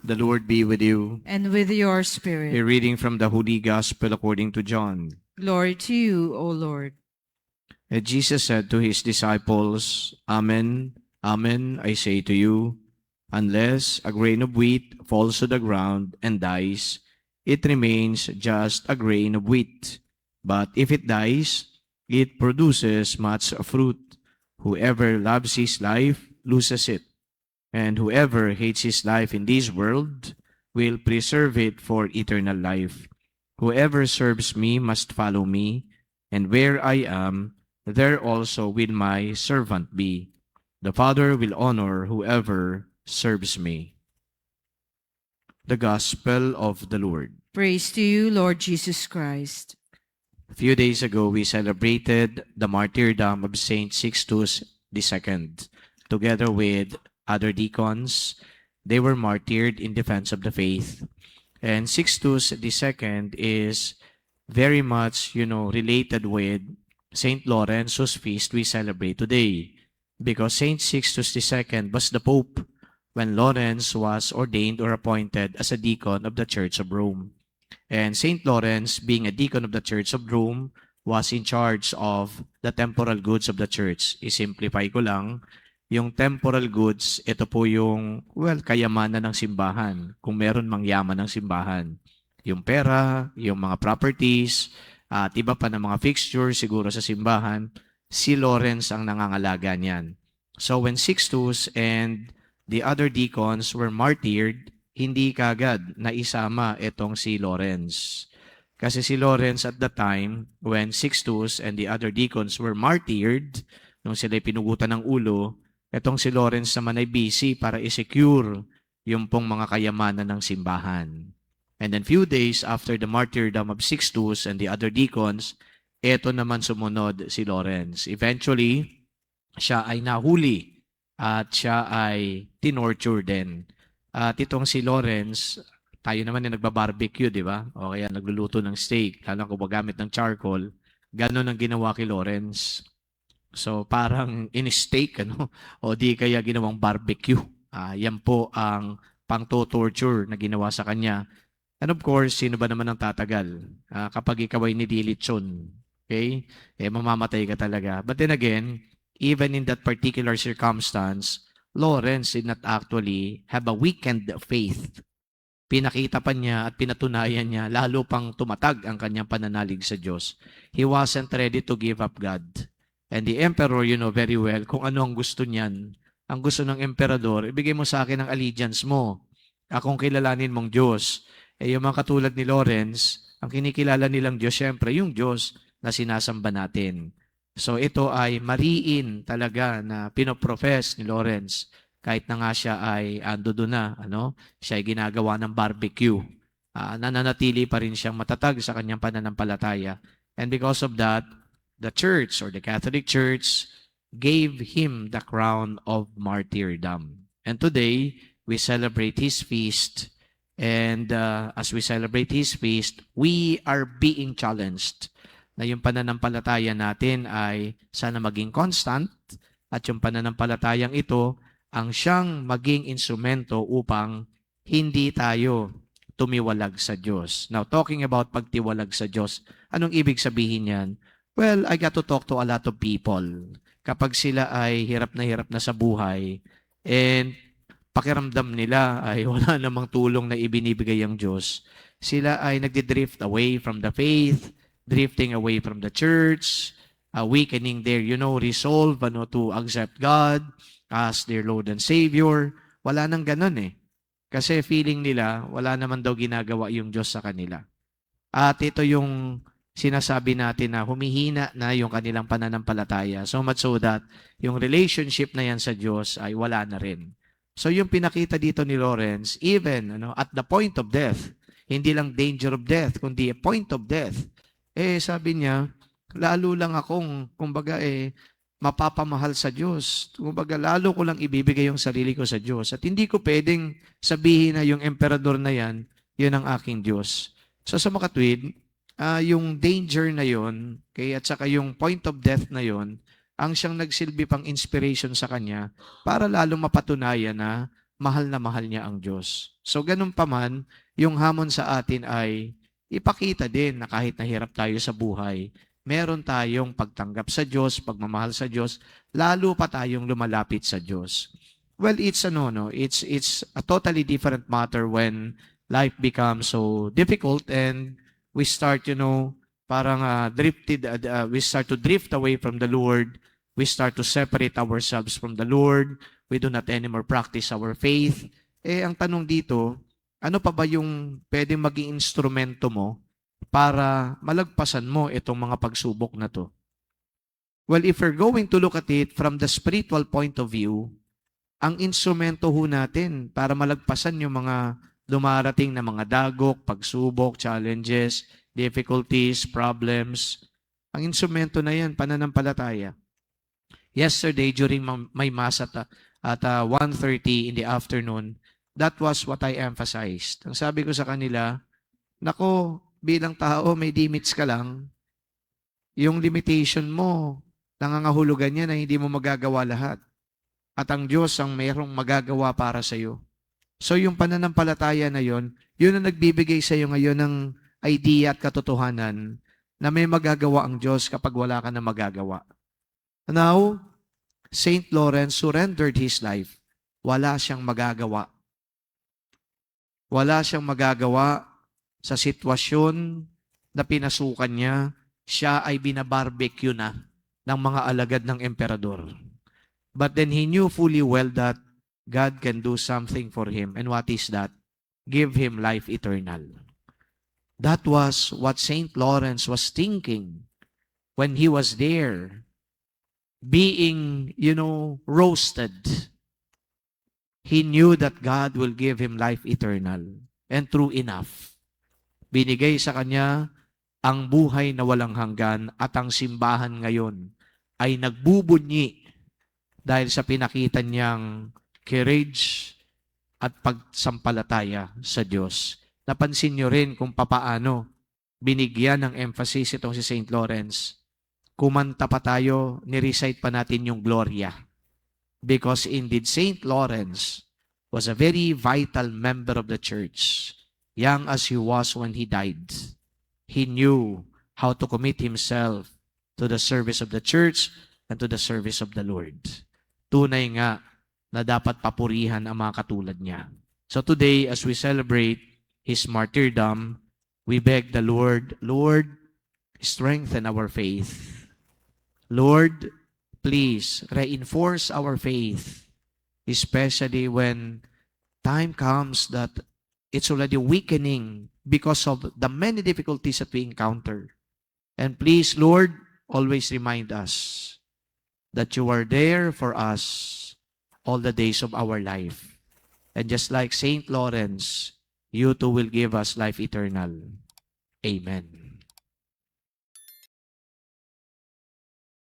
The Lord be with you. and with your A spirit. reading from the Holy Gospel according to John. Glory to you, O Lord. And Jesus said to his disciples, Amen, amen, I say to you, unless a grain of wheat falls to the ground and dies, it remains just a grain of wheat. But if it dies, it produces much fruit. Whoever loves his life loses it, and whoever hates his life in this world will preserve it for eternal life. Whoever serves me must follow me, and where I am, there also will my servant be. The Father will honor whoever serves me. The Gospel of the Lord. Praise to you, Lord Jesus Christ. A few days ago, we celebrated the martyrdom of Saint Sixtus II. Together with other deacons, they were martyred in defense of the faith. And Sixtus II is very much, related with Saint Lawrence, whose feast we celebrate today. Because Saint Sixtus II was the Pope when Lawrence was ordained or appointed as a deacon of the Church of Rome. And Saint Lawrence, being a deacon of the Church of Rome, was in charge of the temporal goods of the church. I-simplify ko lang, yung temporal goods, ito po yung, kayamanan ng simbahan. Kung meron mang yaman ng simbahan. Yung pera, yung mga properties, at iba pa ng mga fixtures siguro sa simbahan, si Lawrence ang nangangalaga niyan. So when Sixtus and the other deacons were martyred, hindi kagad naisama itong si Lawrence. Kasi si Lawrence at the time, when Sixtus and the other deacons were martyred, nung sila'y pinugutan ng ulo, itong si Lawrence naman ay busy para i-secure yung pong mga kayamanan ng simbahan. And then few days after the martyrdom of Sixtus and the other deacons, eto naman sumunod si Lawrence. Eventually, siya ay nahuli at siya ay tinorture din. At itong si Lawrence, tayo naman yung nagbabarbecue, di ba? O kaya nagluluto ng steak, lalo kung magamit ng charcoal. Ganon ang ginawa kay Lawrence. So parang in-steak, o di kaya ginawang barbecue. Yan po ang pang-torture na ginawa sa kanya. And of course, sino ba naman ang tatagal? Kapag ikaw ay nililitson, okay? Mamamatay ka talaga. But then again, even in that particular circumstance, Lawrence did not actually have a weakened faith. Pinakita pa niya at pinatunayan niya, lalo pang tumatag ang kanyang pananalig sa Diyos. He wasn't ready to give up God. And the emperor, very well kung ano ang gusto niyan. Ang gusto ng emperador, ibigay mo sa akin ang allegiance mo. Akong kilalanin mong Diyos. Yung mga katulad ni Lawrence, ang kinikilala nilang Diyos, syempre, yung Diyos na sinasamba natin. So ito ay mariin talaga na pinoprofess ni Lawrence. Kahit na nga siya ay ando doon na, siya ay ginagawa ng barbecue. Nananatili pa rin siyang matatag sa kanyang pananampalataya. And because of that, the church or the Catholic Church gave him the crown of martyrdom. And today, we celebrate his feast. And as we celebrate his feast, we are being challenged na yung pananampalataya natin ay sana maging constant at yung pananampalatayang ito ang siyang maging instrumento upang hindi tayo tumiwalag sa Diyos. Now, talking about pagtiwalag sa Diyos, anong ibig sabihin yan? Well, I got to talk to a lot of people. Kapag sila ay hirap na sa buhay and pakiramdam nila ay wala namang tulong na ibinibigay ang Diyos, sila ay nagdi-drift away from the faith, drifting away from the church, weakening their, resolve to accept God as their Lord and Savior. Wala nang ganun Kasi feeling nila, wala naman daw ginagawa yung Diyos sa kanila. At ito yung sinasabi natin na humihina na yung kanilang pananampalataya. So much so that yung relationship na yan sa Diyos ay wala na rin. So yung pinakita dito ni Lawrence, even at the point of death, hindi lang danger of death, kundi a point of death, sabi niya, lalo lang akong, mapapamahal sa Diyos. Kumbaga, lalo ko lang ibibigay yung sarili ko sa Diyos. At hindi ko pwedeng sabihin na yung emperador na yan, yun ang aking Diyos. So sa makatwid, yung danger na yun, at saka yung point of death na yun, ang siyang nagsilbi pang inspiration sa kanya para lalo mapatunayan na mahal na mahal niya ang Diyos. So ganun pa man, yung hamon sa atin ay ipakita din na kahit nahirap tayo sa buhay, meron tayong pagtanggap sa Diyos, pagmamahal sa Diyos, lalo pa tayong lumalapit sa Diyos. Well, it's it's a totally different matter when life becomes so difficult and we start, parang we start to drift away from the Lord. We start to separate ourselves from the Lord. We do not anymore practice our faith. Ang tanong dito, ano pa ba yung pwedeng maging instrumento mo para malagpasan mo itong mga pagsubok na to? Well, if we're going to look at it from the spiritual point of view, ang instrumento ho natin para malagpasan yung mga dumarating na mga dagok, pagsubok, challenges, difficulties, problems, ang instrumento na yan, pananampalataya. Yesterday, during my mass at 1:30 in the afternoon, that was what I emphasized. Ang sabi ko sa kanila, nako, bilang tao, may limits ka lang. Yung limitation mo, nangangahulugan niya na hindi mo magagawa lahat. At ang Diyos ang mayroong magagawa para sa iyo. So yung pananampalataya na yun ang nagbibigay sa iyo ngayon ng idea at katotohanan na may magagawa ang Diyos kapag wala ka na magagawa. Now, Saint Lawrence surrendered his life. Wala siyang magagawa. Wala siyang magagawa sa sitwasyon na pinasukan niya. Siya ay binabarbecue na ng mga alagad ng emperador. But then he knew fully well that God can do something for him. And what is that? Give him life eternal. That was what Saint Lawrence was thinking when he was there, being, roasted. He knew that God will give him life eternal. And true enough, binigay sa kanya ang buhay na walang hanggan at ang simbahan ngayon ay nagbubunyi dahil sa pinakita niyang courage at pagsampalataya sa Diyos. Napansin niyo rin kung papaano binigyan ng emphasis itong si St. Lawrence. Kumanta pa tayo, nirecite pa natin yung Gloria. Because indeed, St. Lawrence was a very vital member of the church. Young as he was when he died, he knew how to commit himself to the service of the church and to the service of the Lord. Tunay nga na dapat papurihan ang mga katulad niya. So today, as we celebrate his martyrdom, we beg the Lord, Lord, strengthen our faith. Lord, please reinforce our faith, especially when time comes that it's already weakening because of the many difficulties that we encounter. And please, Lord, always remind us that you are there for us all the days of our life. And just like Saint Lawrence, you too will give us life eternal. Amen.